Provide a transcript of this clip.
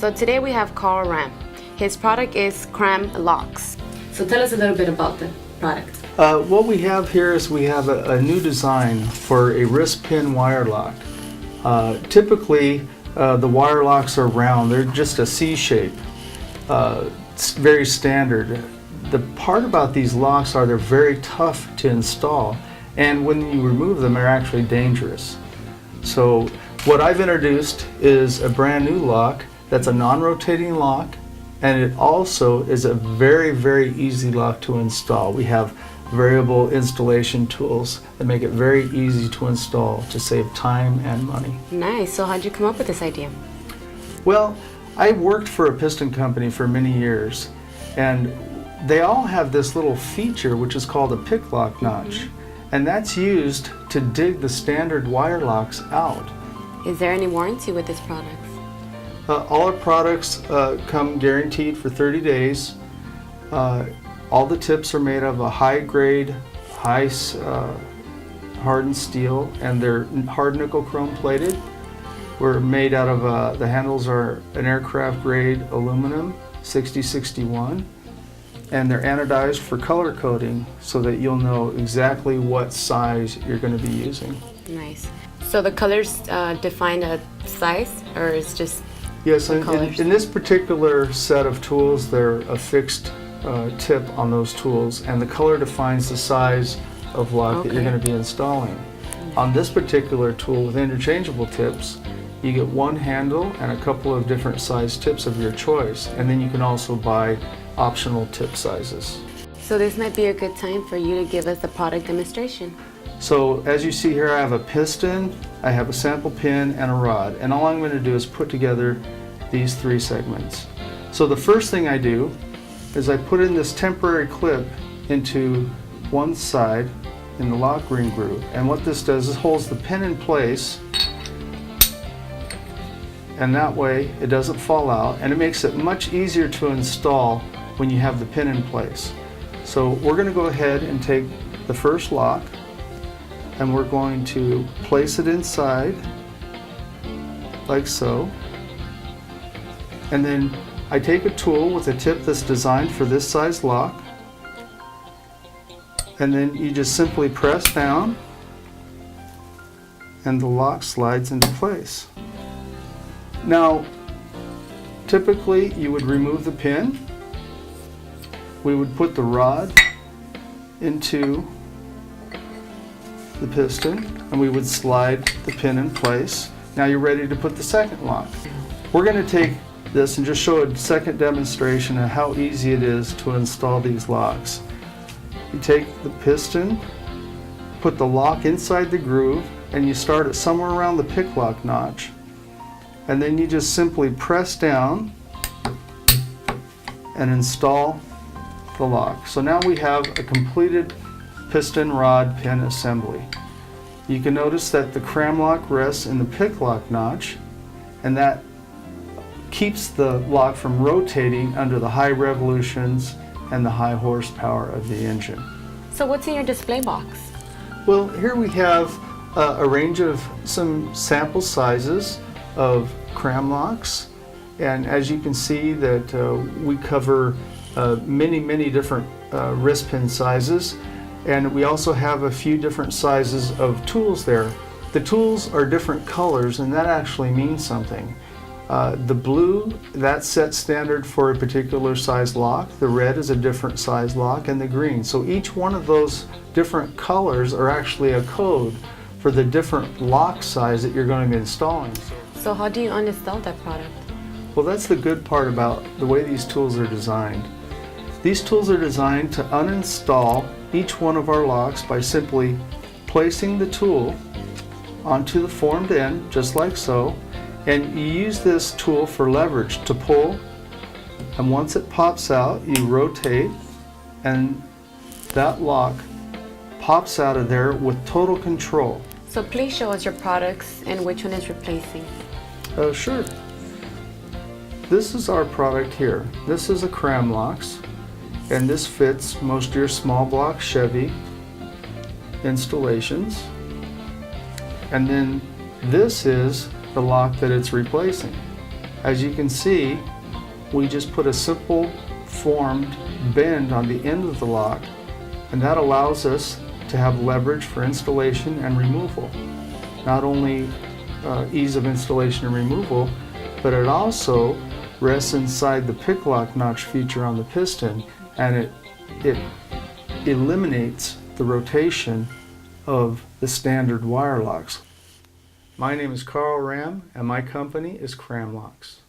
So today we have Carl Ram. His product is Kramm Lox. So tell us a little bit about the product. What we have here is we have a new design for a wrist pin wire lock. Typically, the wire locks are round. They're just a C shape. It's very standard. The part about these locks are they're very tough to install, and when you remove them, they're actually dangerous. So what I've introduced is a brand new lock that's a non-rotating lock, and it also is a very, very easy lock to install. We have variable installation tools that make it very easy to install to save time and money. Nice. So how'd you come up with this idea? Well, I worked for a piston company for many years, and they all have this little feature which is called a pick lock notch, and that's used to dig the standard wire locks out. Is there any warranty with this product? All our products come guaranteed for 30 days. All the tips are made of a high-grade, hardened steel, and they're hard nickel chrome plated. We're made out of, the handles are an aircraft-grade aluminum, 6061, and they're anodized for color coding so that you'll know exactly what size you're going to be using. Nice. So the colors define a size, or is just yes, in this particular set of tools, they're a fixed tip on those tools, and the color defines the size of lock that you're going to be installing. On this particular tool with interchangeable tips, you get one handle and a couple of different size tips of your choice, and then you can also buy optional tip sizes. So this might be a good time for you to give us the product demonstration. So as you see here, I have a piston, I have a sample pin, and a rod, and all I'm going to do is put together these three segments. So the first thing I do is I put in this temporary clip into one side in the lock ring groove, and what this does is holds the pin in place, and that way it doesn't fall out, and it makes it much easier to install when you have the pin in place. So we're going to go ahead and take the first lock, and we're going to place it inside like so, and then I take a tool with a tip that's designed for this size lock, and then you just simply press down and the lock slides into place. Now, typically you would remove the pin, we would put the rod into the piston, and we would slide the pin in place. Now you're ready to put the second lock. We're going to take this and just show a second demonstration of how easy it is to install these locks. You take the piston, put the lock inside the groove, and you start it somewhere around the pick lock notch, and then you just simply press down and install the lock. So now we have a completed piston rod pin assembly. You can notice that the Kramm lock rests in the pick lock notch, and that keeps the lock from rotating under the high revolutions and the high horsepower of the engine. So what's in your display box? Well, here we have a range of some sample sizes of Kramm locks, and as you can see that we cover many different wrist pin sizes, and we also have a few different sizes of tools there. The tools are different colors, and that actually means something. The blue, that's set standard for a particular size lock. The red is a different size lock, and the green. So each one of those different colors are actually a code for the different lock size that you're going to be installing. So how do you uninstall that product? Well, that's the good part about the way these tools are designed. These tools are designed to uninstall each one of our locks by simply placing the tool onto the formed end, just like so, and you use this tool for leverage to pull, and once it pops out, you rotate, and that lock pops out of there with total control. So please show us your products and which one is replacing. Sure. This is our product here. This is a Kramm Lox, and this fits most of your small block Chevy installations. And then this is the lock that it's replacing. As you can see, we just put a simple formed bend on the end of the lock, and that allows us to have leverage for installation and removal. Not only ease of installation and removal, but it also rests inside the pick lock notch feature on the piston, and it eliminates the rotation of the standard wire locks. My name is Carl Ram, and my company is Kramm Lox.